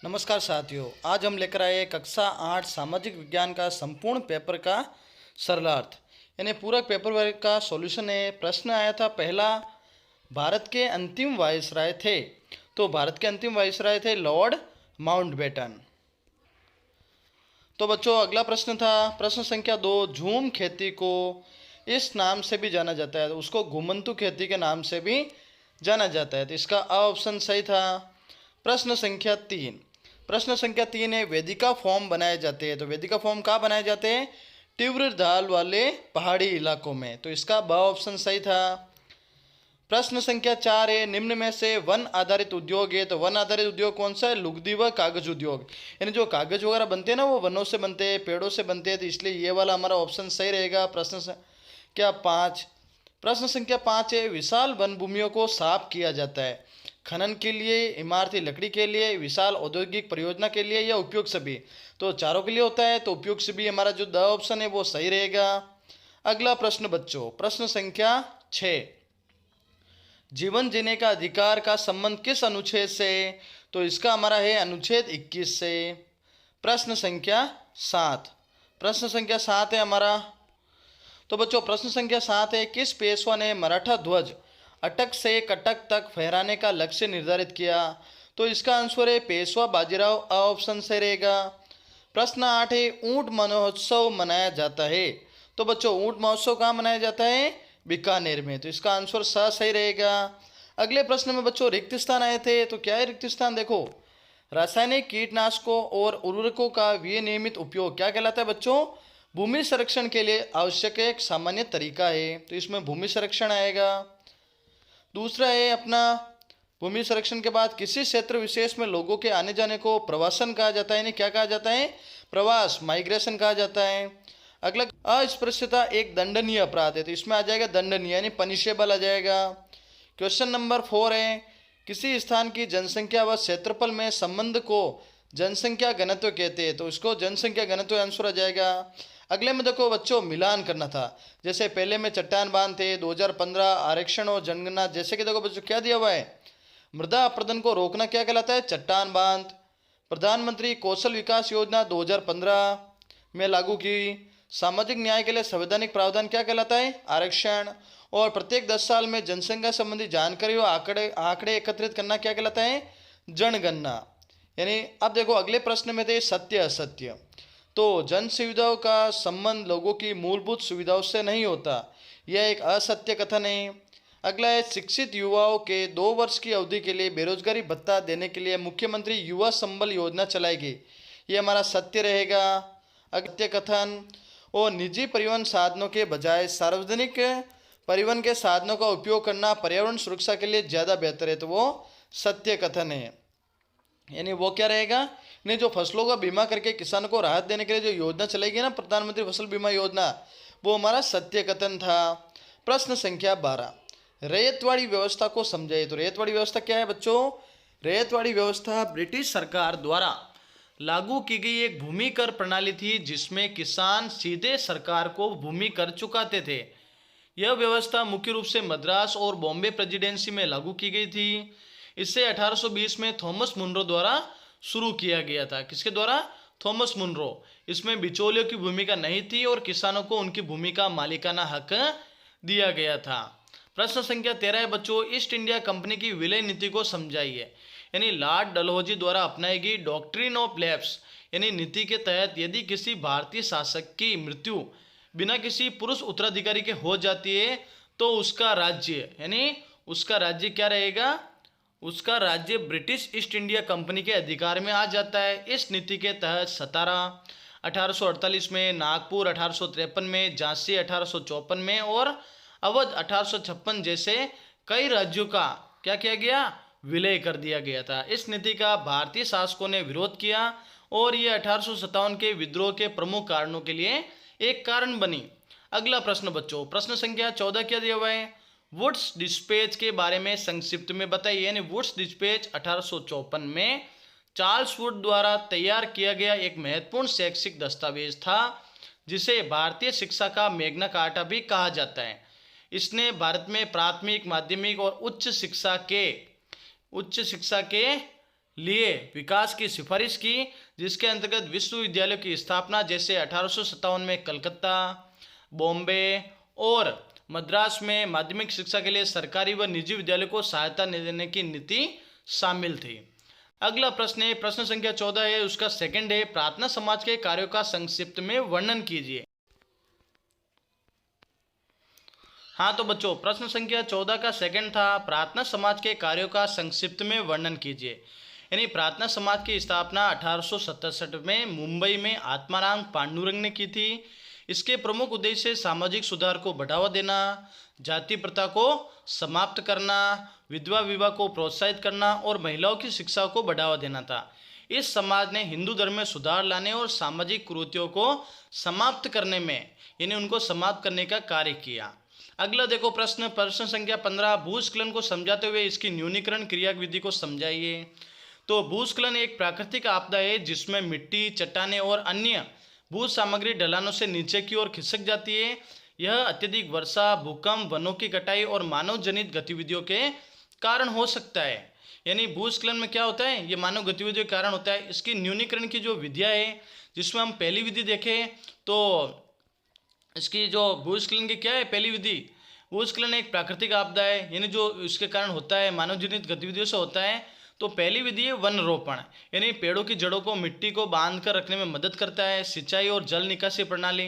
नमस्कार साथियों, आज हम लेकर आए कक्षा 8 सामाजिक विज्ञान का संपूर्ण पेपर का सरलार्थ यानी पूरा पेपर वर्क का सॉल्यूशन है। प्रश्न आया था पहला, भारत के अंतिम वायसराय थे। तो भारत के अंतिम वायसराय थे लॉर्ड माउंटबेटन। तो बच्चों अगला प्रश्न था प्रश्न संख्या 2, झूम खेती को इस नाम से भी जाना जाता है, तो उसको घुमंतु खेती के नाम से भी जाना जाता है। तो इसका अ ऑप्शन सही था। प्रश्न संख्या 3 है वेदिका फॉर्म बनाए जाते हैं। तो वेदिका फॉर्म कहाँ बनाए जाते हैं? तीव्र ढाल वाले पहाड़ी इलाकों में। तो इसका ब ऑप्शन सही था। प्रश्न संख्या 4 है निम्न में से वन आधारित उद्योग है। तो वन आधारित उद्योग कौन सा है? लुगदी व कागज उद्योग। यानी जो कागज वगैरह बनते हैं ना, वो वनों से बनते हैं, पेड़ों से बनते हैं। तो इसलिए ये वाला हमारा ऑप्शन सही रहेगा। प्रश्न संख्या 5 है विशाल वन भूमियों को साफ किया जाता है खनन के लिए, इमारती लकड़ी के लिए, विशाल औद्योगिक परियोजना के लिए या उपयोग सभी। तो चारों के लिए होता है, तो उपयोग सभी हमारा जो द ऑप्शन है वो सही रहेगा। अगला प्रश्न बच्चों, प्रश्न संख्या 6, जीवन जीने का अधिकार का संबंध किस अनुच्छेद से? तो इसका हमारा है अनुच्छेद 21 से। प्रश्न संख्या 7 है हमारा। तो बच्चों प्रश्न संख्या 7 है किस पेशवा ने मराठा ध्वज अटक से कटक तक फहराने का लक्ष्य निर्धारित किया? तो इसका आंसर है पेशवा बाजीराव, अ ऑप्शन से रहेगा। प्रश्न 8 है ऊंट महोत्सव मनाया जाता है। तो बच्चों ऊंट महोत्सव कहाँ मनाया जाता है? बीकानेर में। तो इसका आंसर स सही रहेगा। अगले प्रश्न में बच्चों रिक्त स्थान आए थे। तो क्या है रिक्त स्थान? देखो, रासायनिक कीटनाशकों और उर्वरकों का विनियमित उपयोग क्या कहलाता है बच्चों? भूमि संरक्षण के लिए आवश्यक एक सामान्य तरीका है। तो इसमें भूमि संरक्षण आएगा। दूसरा है अपना भूमि संरक्षण के बाद किसी क्षेत्र विशेष में लोगों के आने जाने को प्रवासन कहा जाता है। यानी क्या कहा जाता है? प्रवास, माइग्रेशन कहा जाता है। अगला अस्पृश्यता एक दंडनीय अपराध है। तो इसमें आ जाएगा दंडनीय यानी पनिशेबल आ जाएगा। क्वेश्चन नंबर 4 है किसी स्थान की जनसंख्या व क्षेत्रफल में संबंध को जनसंख्या घनत्व कहते हैं। तो इसको जनसंख्या घनत्व आंसर आ जाएगा। अगले में देखो बच्चों मिलान करना था। जैसे पहले में चट्टान बांध थे, 2015 आरक्षण और जनगणना। जैसे कि देखो बच्चों क्या दिया हुआ है, मृदा अपरदन को रोकना क्या कहलाता है? चट्टान बांध। प्रधानमंत्री कौशल विकास योजना 2015 में लागू की। सामाजिक न्याय के लिए संवैधानिक प्रावधान क्या कहलाता है? आरक्षण। और प्रत्येक 10 साल में जनसंख्या संबंधी जानकारी और आंकड़े एकत्रित करना क्या कहलाता है? जनगणना। यानी अब देखो अगले प्रश्न में थे सत्य असत्य। तो जन सुविधाओं का संबंध लोगों की मूलभूत सुविधाओं से नहीं होता, यह एक असत्य कथन है। अगला है शिक्षित युवाओं के 2 वर्ष की अवधि के लिए बेरोजगारी भत्ता देने के लिए मुख्यमंत्री युवा संबल योजना चलाएगी, ये हमारा सत्य रहेगा। अगत्य कथन, और निजी परिवहन साधनों के बजाय सार्वजनिक परिवहन के साधनों का उपयोग करना पर्यावरण सुरक्षा के लिए ज़्यादा बेहतर है, तो वो सत्य कथन है। यानी वो क्या रहेगा? नहीं, जो फसलों का बीमा करके किसानों को राहत देने के लिए जो योजना चलेगी ना, प्रधानमंत्री फसल बीमा योजना, वो हमारा सत्य कथन था। प्रश्न संख्या 12, रैयतवाड़ी व्यवस्था को समझाइए। तो रैयतवाड़ी व्यवस्था क्या है बच्चों? रैयतवाड़ी व्यवस्था ब्रिटिश सरकार द्वारा लागू की गई एक भूमि कर प्रणाली थी, जिसमें किसान सीधे सरकार को भूमि कर चुकाते थे। यह व्यवस्था मुख्य रूप से मद्रास और बॉम्बे प्रेसिडेंसी में लागू की गई थी। इसे 1820 में थॉमस मुनरो द्वारा शुरू किया गया था। किसके द्वारा? Thomas Munro. इसमें बिचौलियों की भूमिका नहीं थी और किसानों को उनकी भूमि का मालिकाना हक दिया गया था। प्रश्न संख्या 13 है बच्चों, ईस्ट इंडिया कंपनी की विलय नीति को समझाइए। यानी लॉर्ड डलहौजी द्वारा अपनाई गई डॉक्ट्रिन ऑफ लैप्स यानी नीति के तहत यदि किसी भारतीय शासक की मृत्यु बिना किसी पुरुष उत्तराधिकारी के हो जाती है, तो उसका राज्य क्या रहेगा? उसका राज्य ब्रिटिश ईस्ट इंडिया कंपनी के अधिकार में आ जाता है। इस नीति के तहत सतारा 1848 में, नागपुर 1853 में, झांसी 1854 में और अवध 1856 जैसे कई राज्यों का क्या किया गया? विलय कर दिया गया था। इस नीति का भारतीय शासकों ने विरोध किया और ये 1857 के विद्रोह के प्रमुख कारणों के लिए एक कारण बनी। अगला प्रश्न बच्चों, प्रश्न संख्या 14 क्या दिया हुआ है? वुड्स डिस्पैच के बारे में संक्षिप्त में बताइए। यानी वुड्स डिस्पैच 1854 में चार्ल्स वुड द्वारा तैयार किया गया एक महत्वपूर्ण शैक्षिक दस्तावेज था, जिसे भारतीय शिक्षा का मैग्ना कार्टा भी कहा जाता है। इसने भारत में प्राथमिक, माध्यमिक और उच्च शिक्षा के लिए विकास की सिफारिश की, जिसके अंतर्गत विश्वविद्यालयों की स्थापना, जैसे 1857 में कलकत्ता, बॉम्बे और मद्रास में माध्यमिक शिक्षा के लिए सरकारी व निजी विद्यालयों को सहायता देने की नीति शामिल थी। अगला प्रश्न है, प्रश्न संख्या 14 है, उसका सेकंड है, प्रार्थना समाज के कार्यों का संक्षिप्त में वर्णन कीजिए। हाँ तो बच्चों, प्रश्न संख्या 14 का सेकंड था, प्रार्थना समाज के कार्यों का संक्षिप्त में वर्णन कीजिए। यानी प्रार्थना समाज की स्थापना 1867 में मुंबई में आत्माराम पांडुरंग ने की थी। इसके प्रमुख उद्देश्य सामाजिक सुधार को बढ़ावा देना, जाति प्रथा को समाप्त करना, विधवा विवाह को प्रोत्साहित करना और महिलाओं की शिक्षा को बढ़ावा देना था। इस समाज ने हिंदू धर्म में सुधार लाने और सामाजिक कुरीतियों को समाप्त करने में, यानी उनको समाप्त करने का कार्य किया। अगला देखो प्रश्न, प्रश्न संख्या 15, भूस्खलन को समझाते हुए इसकी न्यूनीकरण क्रिया विधि को समझाइए। तो भूस्खलन एक प्राकृतिक आपदा है जिसमें मिट्टी, चट्टानें और अन्य भू सामग्री ढलानों से नीचे की ओर खिसक जाती है। यह अत्यधिक वर्षा, भूकंप, वनों की कटाई और मानव जनित गतिविधियों के कारण हो सकता है। यानी भूस्खलन में क्या होता है, ये मानव गतिविधियों के कारण होता है। इसकी न्यूनीकरण की जो विधियाँ है, जिसमें हम पहली विधि देखें तो इसकी जो भूस्खलन की क्या है पहली विधि, भूस्खलन एक प्राकृतिक आपदा है, यानी जो इसके कारण होता है मानव जनित गतिविधियों से होता है। तो पहली विधि है वन रोपण, यानी पेड़ों की जड़ों को, मिट्टी को बांध कर रखने में मदद करता है। सिंचाई और जल निकासी प्रणाली,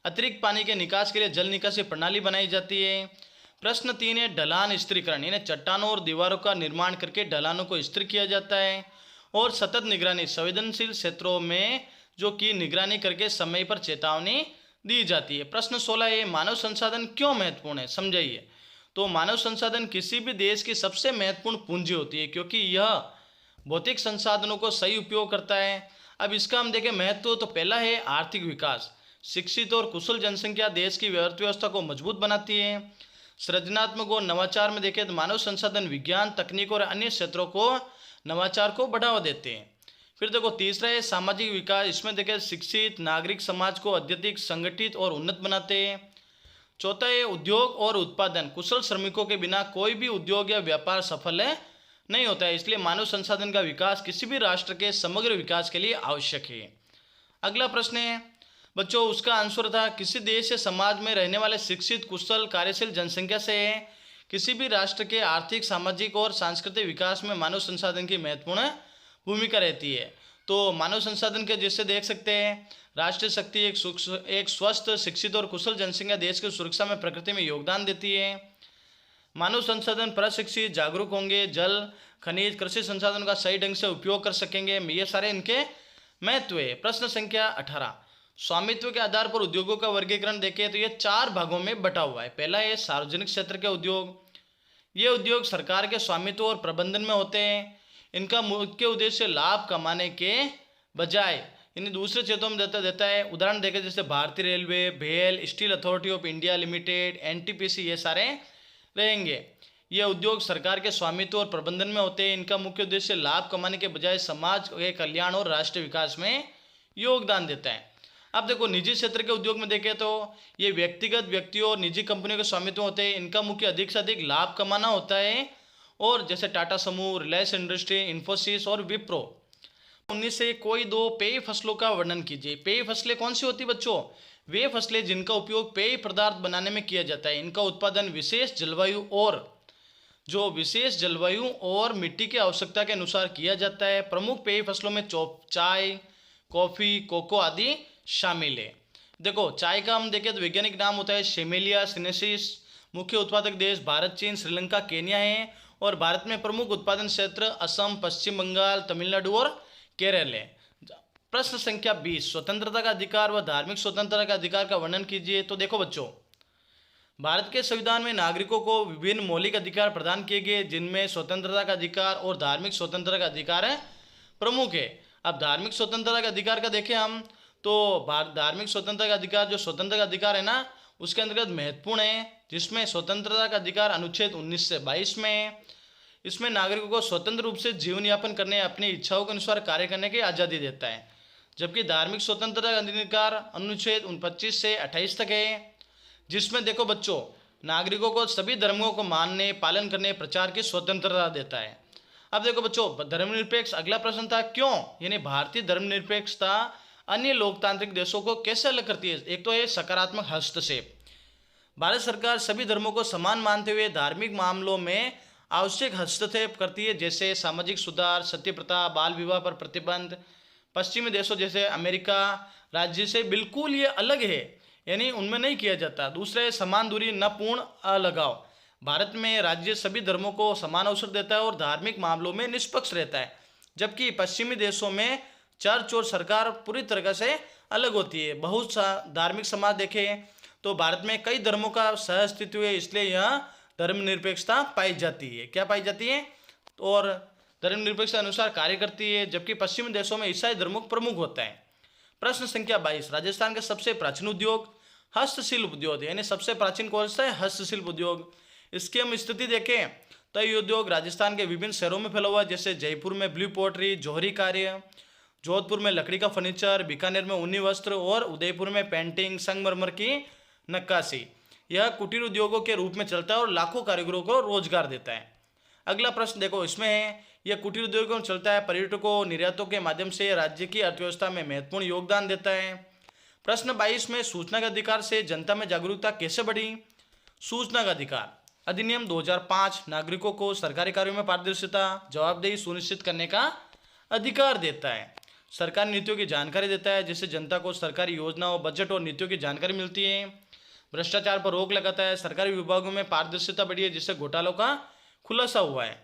अतिरिक्त पानी के निकास के लिए जल निकासी प्रणाली बनाई जाती है। प्रश्न 3 है, ढलान स्थिरीकरण, यानी चट्टानों और दीवारों का निर्माण करके ढलानों को स्थिर किया जाता है। और सतत निगरानी, संवेदनशील क्षेत्रों में जो कि निगरानी करके समय पर चेतावनी दी जाती है। प्रश्न 16 है, मानव संसाधन क्यों महत्वपूर्ण है, समझाइए। तो मानव संसाधन किसी भी देश की सबसे महत्वपूर्ण पूंजी होती है, क्योंकि यह भौतिक संसाधनों को सही उपयोग करता है। अब इसका हम देखें महत्व, तो पहला है आर्थिक विकास, शिक्षित और कुशल जनसंख्या देश की अर्थव्यवस्था को मजबूत बनाती है। सृजनात्मक और नवाचार में देखें तो मानव संसाधन विज्ञान, तकनीक और अन्य क्षेत्रों को नवाचार को बढ़ावा देते हैं। फिर देखो तीसरा है सामाजिक विकास, इसमें देखें शिक्षित नागरिक समाज को अत्यधिक संगठित और उन्नत बनाते हैं। चौथा है उद्योग और उत्पादन, कुशल श्रमिकों के बिना कोई भी उद्योग या व्यापार सफल नहीं होता है, इसलिए मानव संसाधन का विकास किसी भी राष्ट्र के समग्र विकास के लिए आवश्यक है। अगला प्रश्न है बच्चों, उसका आंसर था, किसी देश या समाज में रहने वाले शिक्षित, कुशल, कार्यशील जनसंख्या से किसी भी राष्ट्र के आर्थिक, सामाजिक और सांस्कृतिक विकास में मानव संसाधन की महत्वपूर्ण भूमिका रहती है। तो मानव संसाधन के जैसे देख सकते हैं, राष्ट्रीय शक्ति एक स्वस्थ, शिक्षित और कुशल जनसंख्या देश की सुरक्षा में प्रकृति में योगदान देती है। मानव संसाधन प्रशिक्षित, जागरूक होंगे, जल, खनिज, कृषि संसाधन का सही ढंग से उपयोग कर सकेंगे, ये सारे इनके महत्व है। प्रश्न संख्या 18, स्वामित्व के आधार पर उद्योगों का वर्गीकरण देखें तो ये 4 भागों में बटा हुआ है। पहला है सार्वजनिक क्षेत्र के उद्योग, ये उद्योग सरकार के स्वामित्व और प्रबंधन में होते हैं। इनका मुख्य उद्देश्य लाभ कमाने के बजाय इन्हें दूसरे क्षेत्रों में देता है। उदाहरण देखें जैसे भारतीय रेलवे, भेल, steel authority of India limited, NTPC, ये सारे रहेंगे। ये उद्योग सरकार के स्वामित्व और प्रबंधन में होते हैं। इनका मुख्य उद्देश्य लाभ कमाने के बजाय समाज के कल्याण और राष्ट्रीय विकास में योगदान देता है। अब देखो निजी क्षेत्र के उद्योग में देखें तो ये व्यक्तिगत व्यक्तियों और निजी कंपनियों के स्वामित्व होते हैं। इनका मुख्य अधिक से अधिक लाभ कमाना होता है। और जैसे टाटा समूह, रिलायंस इंडस्ट्री, इन्फोसिस और विप्रो। 19 से कोई 2 पेय फसलों का वर्णन कीजिए। पेय फसलें कौन सी होती बच्चों? वे फसलें जिनका उपयोग पेय पदार्थ बनाने में किया जाता है। इनका उत्पादन विशेष जलवायु और मिट्टी की आवश्यकता के अनुसार किया जाता है। प्रमुख पेय फसलों में चाय, कॉफ़ी, कोको आदि शामिल है। देखो चाय का हम देखें तो वैज्ञानिक नाम होता है शेमेलिया सिनेसिस। मुख्य उत्पादक देश भारत, चीन, श्रीलंका, केन्या है। और भारत में प्रमुख उत्पादन क्षेत्र असम, पश्चिम बंगाल, तमिलनाडु और केरल है। प्रश्न संख्या 20, स्वतंत्रता का अधिकार व धार्मिक स्वतंत्रता का अधिकार का वर्णन कीजिए। तो देखो बच्चों, भारत के संविधान में नागरिकों को विभिन्न मौलिक अधिकार प्रदान किए गए, जिनमें स्वतंत्रता का अधिकार और धार्मिक स्वतंत्रता का अधिकार प्रमुख है। अब धार्मिक स्वतंत्रता का अधिकार का देखें हम तो धार्मिक स्वतंत्रता का अधिकार, जो स्वतंत्रता का अधिकार है ना, उसके अंतर्गत महत्वपूर्ण है, जिसमें स्वतंत्रता का अधिकार अनुच्छेद 19 से 22 में है। इसमें नागरिकों को स्वतंत्र रूप से जीवन यापन करने, अपनी इच्छाओं के अनुसार कार्य करने की आज़ादी देता है। जबकि धार्मिक स्वतंत्रता का अधिकार अनुच्छेद 25 से 28 तक है, जिसमें देखो बच्चों, नागरिकों को सभी धर्मों को मानने, पालन करने, प्रचार की स्वतंत्रता देता है। अब देखो बच्चों, धर्मनिरपेक्ष अगला प्रश्न था क्यों, यानी भारतीय धर्मनिरपेक्षता अन्य लोकतांत्रिक देशों को कैसे अलग करती है। एक तो है सकारात्मक हस्तक्षेप। भारत सरकार सभी धर्मों को समान मानते हुए धार्मिक मामलों में आवश्यक हस्तक्षेप करती है, जैसे सामाजिक सुधार, सती प्रथा, बाल विवाह पर प्रतिबंध। पश्चिमी देशों जैसे अमेरिका राज्य से बिल्कुल ये अलग है, यानी उनमें नहीं किया जाता। दूसरे, समान दूरी न पूर्ण अलगाव। भारत में राज्य सभी धर्मों को समान अवसर देता है और धार्मिक मामलों में निष्पक्ष रहता है, जबकि पश्चिमी देशों में चर्च और सरकार पूरी तरह से अलग होती है। बहुत सा धार्मिक समाज देखें तो भारत में कई धर्मों का सहअस्तित्व है, इसलिए यह धर्मनिरपेक्षता पाई जाती है। क्या पाई जाती है? और धर्मनिरपेक्षता अनुसार कार्य करती है, जबकि पश्चिमी देशों में ईसाई धर्म प्रमुख होता है। प्रश्न संख्या 22, राजस्थान का सबसे प्राचीन उद्योग हस्तशिल्प उद्योग है, यानी सबसे प्राचीन कौन सा है? हस्तशिल्प उद्योग। इसकी हम स्थिति देखें तो ये उद्योग राजस्थान के विभिन्न शहरों में फैला हुआ है, जैसे जयपुर में ब्लू पोट्री जौहरी कार्य, जोधपुर में लकड़ी का फर्नीचर, बीकानेर में ऊनी वस्त्र और उदयपुर में पेंटिंग संगमरमर की नक्काशी। यह कुटीर उद्योगों के रूप में चलता है और लाखों कारीगरों को रोजगार देता है। अगला प्रश्न देखो, इसमें है यह कुटीर उद्योगों में चलता है, पर्यटकों निर्यातों के माध्यम से राज्य की अर्थव्यवस्था में महत्वपूर्ण योगदान देता है। प्रश्न 22 में सूचना के अधिकार से जनता में जागरूकता कैसे बढ़ी? सूचना का अधिकार अधिनियम 2005 नागरिकों को सरकारी कार्यों में पारदर्शिता, जवाबदेही सुनिश्चित करने का अधिकार देता है। सरकारी नीतियों की जानकारी देता है, जिससे जनता को सरकारी योजनाओं, बजट और नीतियों की जानकारी मिलती है। भ्रष्टाचार पर रोक लगाता है, सरकारी विभागों में पारदर्शिता बढ़ी है, जिससे घोटालों का खुलासा हुआ है।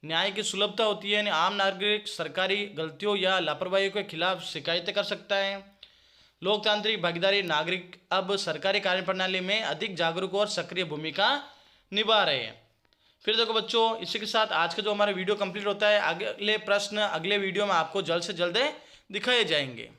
न्याय की सुलभता होती है, यानी आम नागरिक सरकारी गलतियों या लापरवाही के खिलाफ शिकायतें कर सकता है। लोकतांत्रिक भागीदारी, नागरिक अब सरकारी कार्यप्रणाली में अधिक जागरूक और सक्रिय भूमिका निभा रहे हैं। फिर देखो बच्चों, इसी के साथ आज का जो हमारा वीडियो कंप्लीट होता है। अगले प्रश्न अगले वीडियो में आपको जल्द से जल्द दिखाए जाएंगे।